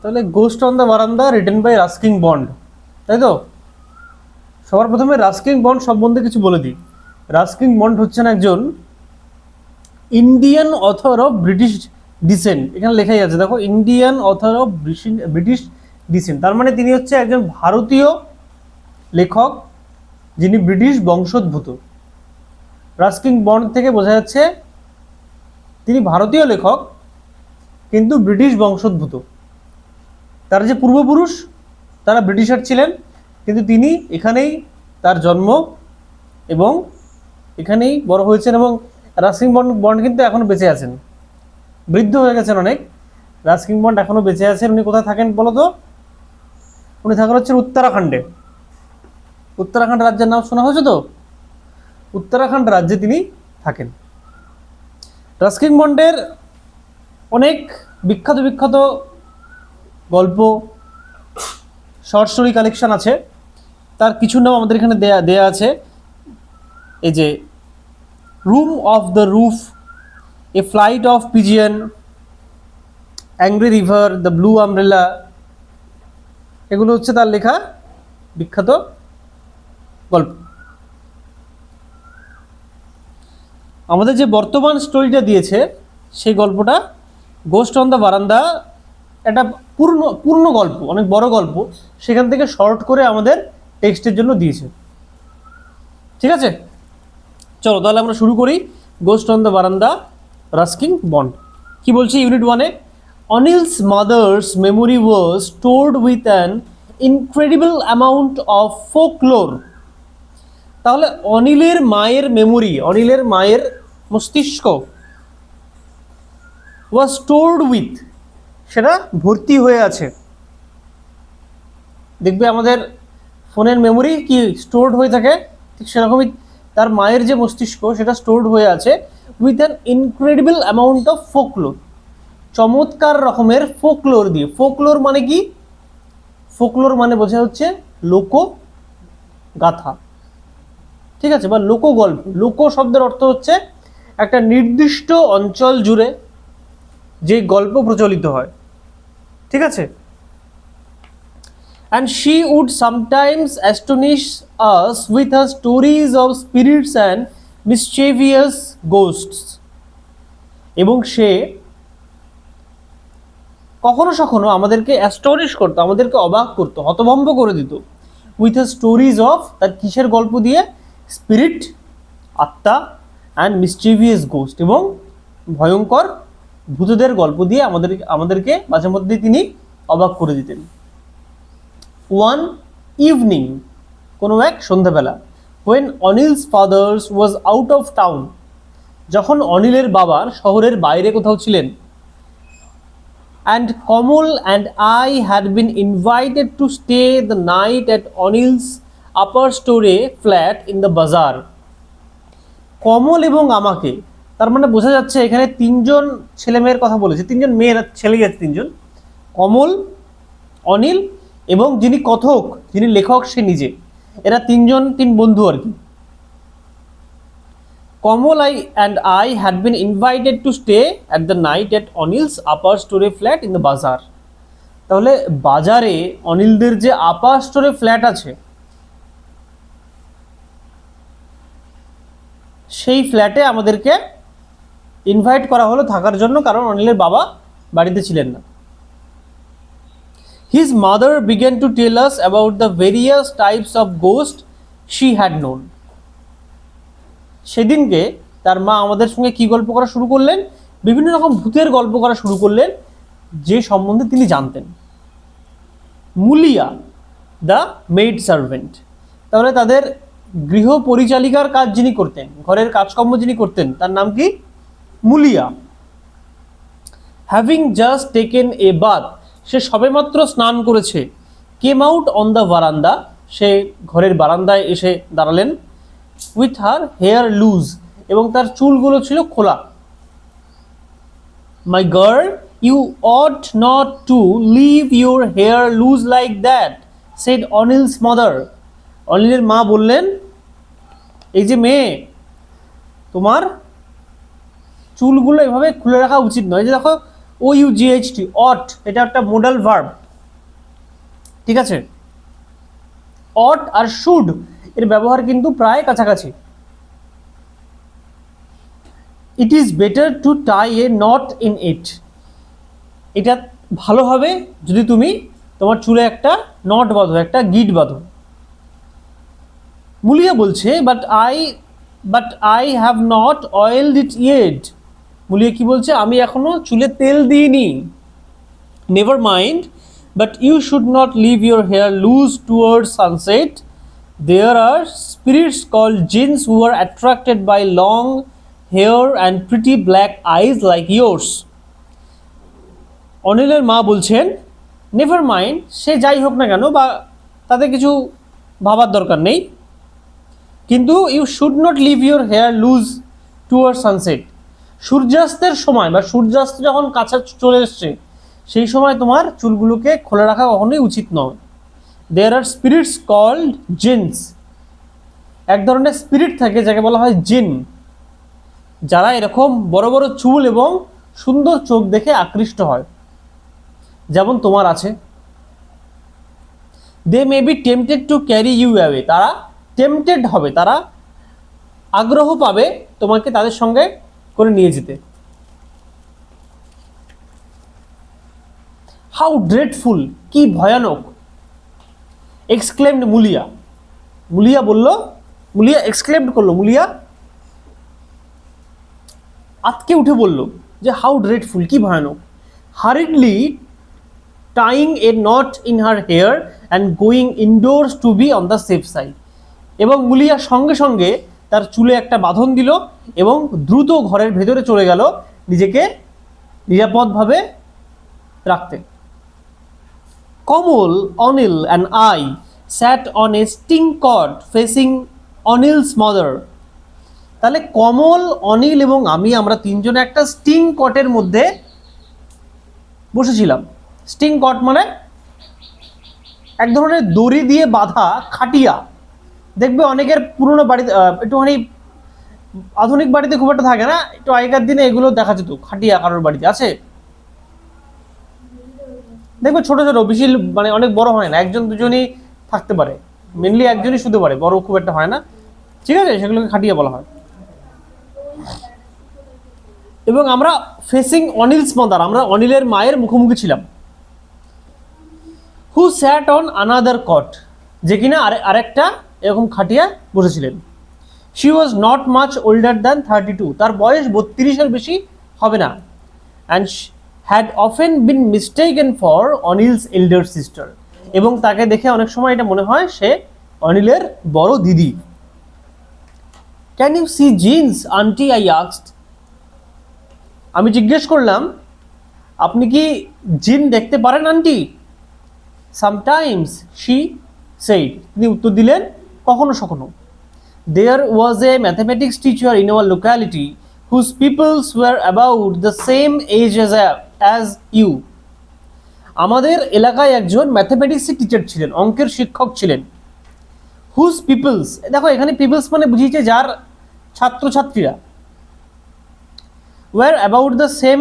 তাহলে ghost on the বারান্দা written by রাস্কিং bond, তাই তো? সবার প্রথমে রাস্কিং বন্ড সম্বন্ধে কিছু বলে দিই। রাস্কিং বন্ড হচ্ছেন একজন Indian author of British descent. এখানে লেখাই আছে, দেখো, Indian author of British descent. তার মানে তিনি হচ্ছে একজন ভারতীয় লেখক যিনি ব্রিটিশ বংশোদ্ভূত। রাস্কিং বন্ড থেকে বোঝা যাচ্ছে তিনি ভারতীয় লেখক কিন্তু ব্রিটিশ বংশোদ্ভূত। তার যে পূর্বপুরুষ তারা ব্রিটিশার ছিলেন, কিন্তু তিনি এখানেই তার জন্ম এবং এখানেই বড় হয়েছেন। এবং রাস্কিং বন্ড কিন্তু এখনো বেঁচে আছেন, বৃদ্ধ হয়ে গেছেন অনেক। রাস্কিং বন্ড এখনো বেঁচে আছেন। উনি কোথায় থাকেন বলো তো? উনি থাকেন হচ্ছে উত্তরাখণ্ডে। উত্তরাখণ্ড রাজ্যের নাম শোনা হয়েছে তো? উত্তরাখণ্ড রাজ্যে তিনি থাকেন। রাস্কিং বন্ডের অনেক বিখ্যাত বিখ্যাত গল্প, শর্ট স্টোরি কালেকশন আছে। তার কিছু নাম আমাদের এখানে দেয়া আছে। এই যে room of the roof, a flight of pigeon, angry river, the blue umbrella, এগুলো হচ্ছে তার লেখা বিখ্যাত গল্প। আমাদের যে বর্তমান স্টোরিটা দিয়েছে সেই গল্পটা গোস্ট অন দ্য বারান্দা, একটা পূর্ণ গল্প, অনেক বড় গল্প, সেখান থেকে শর্ট করে আমাদের টেক্সটের জন্য দিয়েছে। ঠিক আছে, চলো তাহলে আমরা শুরু করি। গোস্ট অন দ্য বারান্দা, রাস্কিং বন্ড। কি বলছি ইউনিট 1-এ? Anil's mother's memory was stored with an incredible amount of folklore. তাহলে অনিলের মায়ের মেমোরি, অনিলের মায়ের মস্তিষ্ক, ওয়াজ স্টোরড উইথ, সেটা ভর্তি হয়ে আছে। দেখবে আমাদের ফোনের মেমোরি কি স্টোরড হয়ে থাকে, ঠিক সেরকমই তার মায়ের যে মস্তিষ্ক সেটা স্টোরড হয়ে আছে with an incredible amount of folklore, চমৎকার রকমের ফোকলোর দিয়ে। ফোকলোর মানে কি? ফোকলোর মানে বোঝা হচ্ছে লোকগাথা, ঠিক আছে, বা লোকগল্প। লোক শব্দের অর্থ হচ্ছে একটা নির্দিষ্ট অঞ্চল জুড়ে যে গল্প প্রচলিত হয়, ঠিক আছে। And she would sometimes astonish us with her stories of spirits and mischievous ghosts. এবং সে কখনো কখনো আমাদেরকে অ্যাস্টনিশ করতো, আমাদেরকে অবাক করতো, হতভম্ব করে দিত। উইথ হার স্টোরিজ অফ, তার কিসের গল্প দিয়ে? স্পিরিট, আত্মা, অ্যান্ড মিসচিভিয়াস গোস্ট, এবং ভয়ঙ্কর ভূতদের গল্প দিয়ে আমাদেরকে মাঝে মধ্যে তিনি অবাক করে দিতেন। ওয়ান ইভিনিং, কোনো এক সন্ধ্যাবেলা, when Anil's father's was out of town, যখন অনিলের বাবার শহরের বাইরে কোথাও ছিলেন, and Kamal and I had been invited to stay the night at Anil's upper story flat in the bazaar. কমল এবং আমাকে, তার মানে বোঝা যাচ্ছে এখানে তিনজন ছেলে মেয়ের কথা বলেছে, তিনজন মেয়ের ছেলে আছে, তিনজন, কমল, অনিল এবং যিনি কথক, যিনি লেখক সে নিজে, এরা তিন বন্ধু আর কি। Kamal and I had been invited to stay at the night at Anil's upper story flat in the bazaar. তাহলে বাজারে অনিলদের যে আপার স্টোরে ফ্ল্যাট আছে সেই ফ্ল্যাটে আমাদেরকে ইনভাইট করা হলো থাকার জন্য, কারণ অনিলের বাবা বাড়িতে ছিলেন না। His mother began to tell us about the various types of ghosts she had known. সেদিনকে তার মা আমাদের সঙ্গে কি গল্প করা শুরু করলেন? বিভিন্ন রকম ভূতের গল্প করা শুরু করলেন যে সম্বন্ধে তিনি জানতেন। মুলিয়া, দ্য মেড সার্ভেন্ট, তাহলে তাদের গৃহ পরিচালিকার কাজ যিনি করতেন, ঘরের কাজকর্ম যিনি করতেন, তার নাম কি? Mulia. Having just taken a bath, সে সবেমাত্র স্নান করেছে। কেম আউট অন দ্য বারান্দা, সে ঘরের বারান্দায় এসে দাঁড়ালেন। উইথ হার হেয়ার লুজ, এবং তার চুলগুলো ছিল খোলা। My girl, you ought not to leave your hair loose like that, said Anil's mother. অনিলের মা বললেন, এই যে মেয়ে, তোমার চুলগুলো এভাবে খুলে রাখা উচিত নয়। যে দেখো ও ইউ জি এইচ টি, অট, এটা একটা মোডাল ভার্ব, ঠিক আছে। অট আর শুড এর ব্যবহার কিন্তু প্রায় কাছাকাছি। It is better to tie a knot in it, এটা ভালো হবে যদি তুমি তোমার চুলে একটা নট বাঁধো, একটা গিট বাঁধো। মুলিয়া বলছে but I have not oiled it yet, Mulia কি বলছে, আমি এখনো চুলে তেল দিইনি। Never mind, but you should not leave your hair loose towards sunset, there are spirits called jinns who are attracted by long hair and pretty black eyes like yours. অনিলের মা বলছেন নেভার মাইন্ড, সে যাই হোক না কেন বা তাতে কিছু ভাবার দরকার নেই, কিন্তু you should not leave your hair loose toward sunset, সূর্যাস্তের সময় বা সূর্যাস্ত যখন কাছে চলে এসছে সেই সময় তোমার চুলগুলোকে খোলা রাখা কখনোই উচিত নয়। দেয়ার আর স্পিরিটস কল্ড জিন্স, এক ধরনের স্পিরিট থাকে যাকে বলা হয় জিন, যারা এরকম বড় বড় চুল এবং সুন্দর চোখ দেখে আকৃষ্ট হয়, যেমন তোমার আছে। They may be tempted to carry you away, তারা টেম্পটেড হবে, তারা আগ্রহ পাবে তোমাকে তাদের সঙ্গে করে নিয়ে যেতে। হাউ ড্রেডফুল, কি ভয়ানক, এক্সক্লেমড মুলিয়া, মুলিয়া বলল, মুলিয়া এক্সক্লেমড করলো, মুলিয়া আতকে উঠে বলল যে হাউ ড্রেডফুল, কি ভয়ানক। Hurriedly tying a knot in her hair and going indoors to be on the safe side, এবং মুলিয়া সঙ্গে সঙ্গে তার চুলে একটা বাঁধন দিল এবং দ্রুত ঘরের ভেতরে চলে গেল নিজেকে নিরাপদভাবে রাখতে। Kamal, Anil and I sat on a string cot facing Anil's mother, তাহলে কমল, অনিল এবং আমরা তিনজনে একটা স্টিং কটের মধ্যে বসেছিলাম। স্টিং কট মানে এক ধরনের দড়ি দিয়ে বাঁধা খাটিয়া, দেখবে অনেকের পুরনো বাড়িতে, একটুখানি আধুনিক বাড়িতে খুব একটা থাকে না, একটু আগেকার দিনে এগুলো দেখা যেত, খাটিয়া কারোর বাড়িতে আছে, দেখবে ছোট ছোট, বেশি মানে অনেক বড় হয় না, একজন দুজনই থাকতে পারে, মেনলি একজনই শুতে পারে, বড় খুব একটা হয় না, ঠিক আছে, সেগুলোকে খাটিয়া বলা হয়। এবং আমরা ফেসিং অনিলস মাদার, আমরা অনিলের মায়ের মুখোমুখি ছিলাম। হু স্যাট অন আনাদার কট, যে কিনা আরেকটা এরকম খাটিয়া বসেছিলেন। She was not much older than 32, তার বয়স 32-এর বেশি হবে না। And had often been mistaken for Anil's elder sister, এবং তাকে দেখে অনেক সময় এটা মনে হয় সে অনিলের বড় দিদি। Can you see jinns aunty, I asked, আমি জিজ্ঞেস করলাম আপনি কি জিন দেখতে পারেন আন্টি। সামটাইমস শি সেইড, তিনি উত্তর দিলেন কখনো সখনো। There was a mathematics teacher in our locality whose pupils were about the same age as you, আমাদের এলাকায় একজন ম্যাথমেটিক্সের টিচার ছিলেন, অঙ্কের শিক্ষক ছিলেন। হুজ পিপলস, দেখো এখানে পিপলস মানে বুঝিয়েছে যার ছাত্রছাত্রীরা, were about the same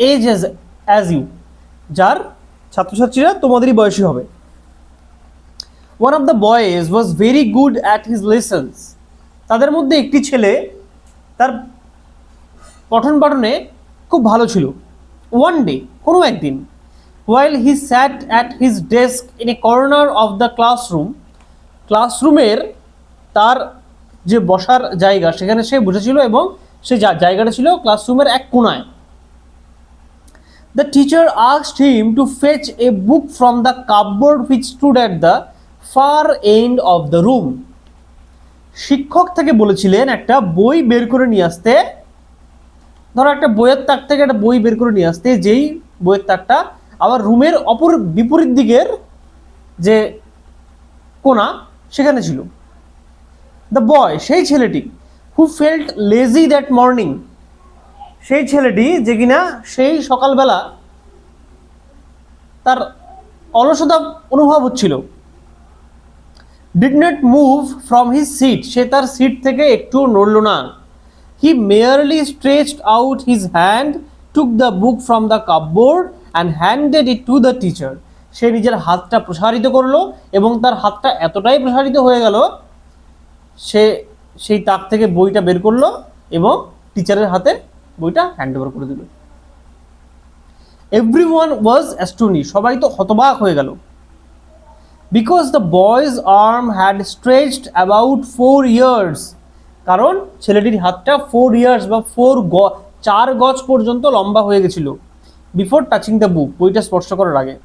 age as you, যার ছাত্রছাত্রীরা তোমাদেরই বয়সী হবে। One of the boys was very good at his lessons, তাদের মধ্যে একটি ছেলে তার পঠন পাঠনে খুব ভালো ছিল। ওয়ান ডে, কোনো একদিন, while he sat at his desk in a corner of the classroom, ক্লাসরুমের তার যে বসার জায়গা সেখানে সে বসেছিল এবং সে জায়গাটা ছিল ক্লাসরুমের এক কোণায়। The teacher asked him to fetch a book from the cupboard which stood at the far end of the room. শিক্ষক থেকে বলেছিলেন একটা বই বের করে নিয়ে আসতে, ধরো একটা বইয়ের তাক থেকে একটা বই বের করে নিয়ে আসতে, যেই বইয়ের তাকটা আবার রুমের অপর বিপরীত দিকের যে কোণা সেখানে ছিল। দ্য বয়, সেই ছেলেটি, হু ফেল্ট লেজি দ্যাট মর্নিং, সেই ছেলেটি যে কিনা সেই সকালবেলা তার অলসতা অনুভব হচ্ছিল। Did not move from his seat, সে তার সিট থেকে একটু নড়ল না। He merely stretched out his hand took the book from the cupboard and handed it to the teacher. সে নিজের হাতটা প্রসারিত করলো এবং তার হাতটা এতটাই প্রসারিত হয়ে গেল সে সেই তাক থেকে বইটা বের করলো এবং টিচারের হাতে বইটা হ্যান্ড ওভার করে দিল। এভরিওয়ান ওয়াজ অ্যাস্টোনিশড, সবাই তো হতবাক হয়ে গেল। Because the boys arm had stretched about 4 years, কারণ ছেলেটির হাতটা 4 ইয়ার্স বা 4 গজ পর্যন্ত লম্বা হয়ে গেছিল। বিফোর টাচিং দ্য বুক, বইটা স্পর্শ করার আগে।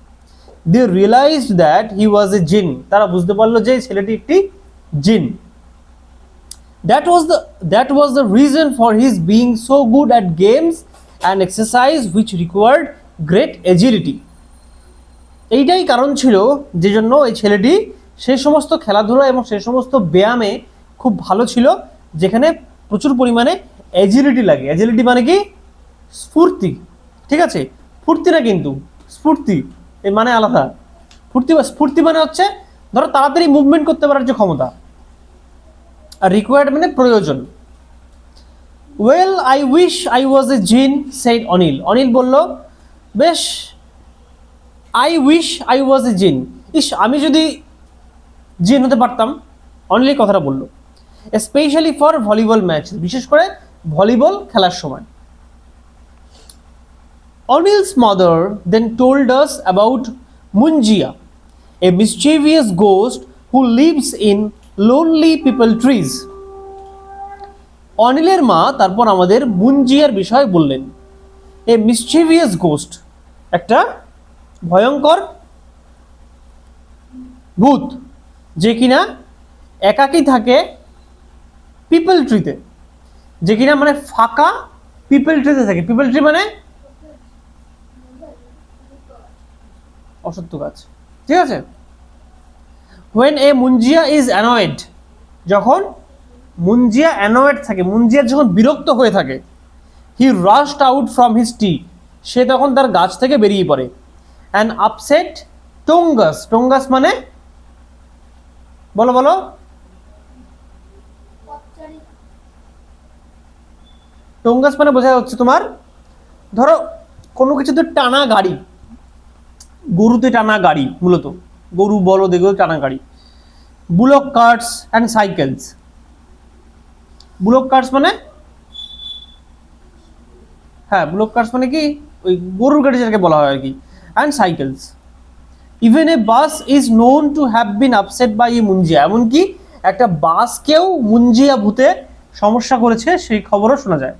দে realised that he was a জিন, তারা বুঝতে পারলো যে ছেলেটি একটি জিন। That was the reason for his being so good at games and exercise which required great agility. এইটাই কারণ ছিল যে জন্য এই ছেলেটি সেই সমস্ত খেলাধুলা এবং সেই সমস্ত ব্যায়ামে খুব ভালো ছিল যেখানে প্রচুর পরিমাণে এজিলিটি লাগে। এজিলিটি মানে কি? স্ফূর্তি, ঠিক আছে? ফুর্তি না কিন্তু, স্ফূর্তি এই মানে আলাদা। স্ফূর্তি মানে হচ্ছে ধরো তাড়াতাড়ি মুভমেন্ট করতে পারার যে ক্ষমতা, আর রিকোয়ার্ড মানে প্রয়োজন। Well I wish I was a jinn, said Anil. Anil বলল, বেশ, I wish I was a jinn, ইস আমি যদি জিন হতে পারতাম। অনিল কথাটা বললো। স্পেশালি ফর ভলিবল ম্যাচ, বিশেষ করে ভলিবল খেলার সময়। Anil's mother then told us about Munjia, a mischievous ghost who lives in lonely peepul trees. অনিলের মা তারপর আমাদের মুঞ্জিয়ার বিষয় বললেন। এ মিসচিভিয়াস গোস্ট, একটা ভয়ঙ্কর ভূত যে কিনা একাকী থাকে পিপল ট্রিতে, যে কিনা মানে ফাঁকা পিপল ট্রিতে থাকে। পিপল ট্রি মানে অসত্য গাছ, ঠিক আছে? when a Munjia is annoyed, যখন মুঞ্জিয়া annoyed থাকে, মুঞ্জিয়া যখন বিরক্ত হয়ে থাকে, he rushed out from his tree, সে তখন তার গাছ থেকে বেরিয়ে পড়ে। and upset tongus, tongus মানে বলো বলো, টোঙ্গাস মানে বোঝা হচ্ছে তোমার ধরো কোনো কিছুতে টানা গাড়ি, গরুতে টানা গাড়ি, মূলত গরু বলদ এগুলো টানা গাড়ি। Bullock carts and cycles, bullock carts মানে হ্যাঁ বুলক কার্টস মানে কি ওই গরুর গাড়ি যেটাকে বলা হয় আর কি। And cycles. Even a bus is known to have been upset by a Munjia, এমনকি একটা বাসকেও মুঞ্জিয়া ভূতে সমস্যা করেছে সেই খবরও শোনা যায়।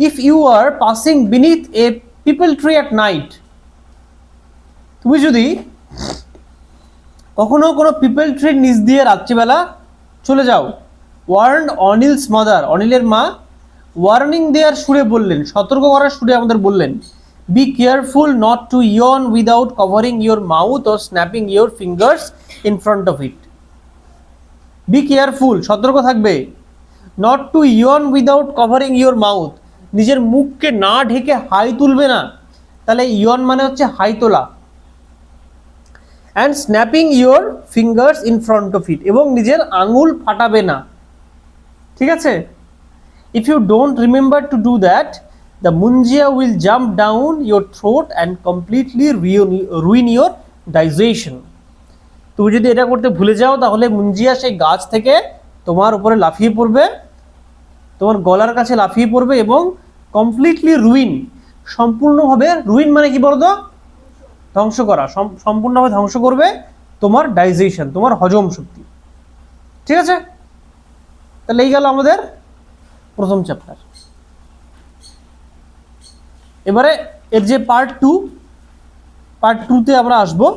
If you are passing beneath a peepul tree at night, তুমি যদি কখনো কোনো পিপল ট্রির নিচ দিয়ে রাত্রিবেলা চলে যাও, ওয়ার্ন অনিলস মাদার, অনিলের মা ওয়ার্নিং দেওয়ার সুরে বললেন, সতর্ক করার সুরে আমাদের বললেন, be careful not to yawn without covering your mouth or snapping your fingers in front of it. Be careful, সতর্ক থাকবে, not to yawn without covering your mouth, নিজের মুখকে না ঢেকে হাই তুলবে না, তাহলে ইয়ন মানে হচ্ছে হাই তোলা। And snapping your fingers in front of it, এবং নিজের আঙুল ফাটাবে না, ঠিক আছে? If you don't remember to do that, the Munjia will jump down your throat and completely ruin your digestion. তুমি যদি এটা করতে ভুলে যাও তাহলে মুঞ্জিয়া সেই গাছ থেকে তোমার উপরে লাফিয়ে পড়বে, তোমার গলার কাছে লাফিয়ে পড়বে এবং কমপ্লিটলি রুইন, সম্পূর্ণভাবে, রুইন মানে কি বলতো? ধ্বংস করা, সম্পূর্ণভাবে ধ্বংস করবে তোমার ডাইজেশন, তোমার হজম শক্তি, ঠিক আছে? তাহলে এই গেল আমাদের প্রথম চ্যাপ্টার। এবারে এর যে পার্ট 2, পার্ট 2তে আমরা আসবো।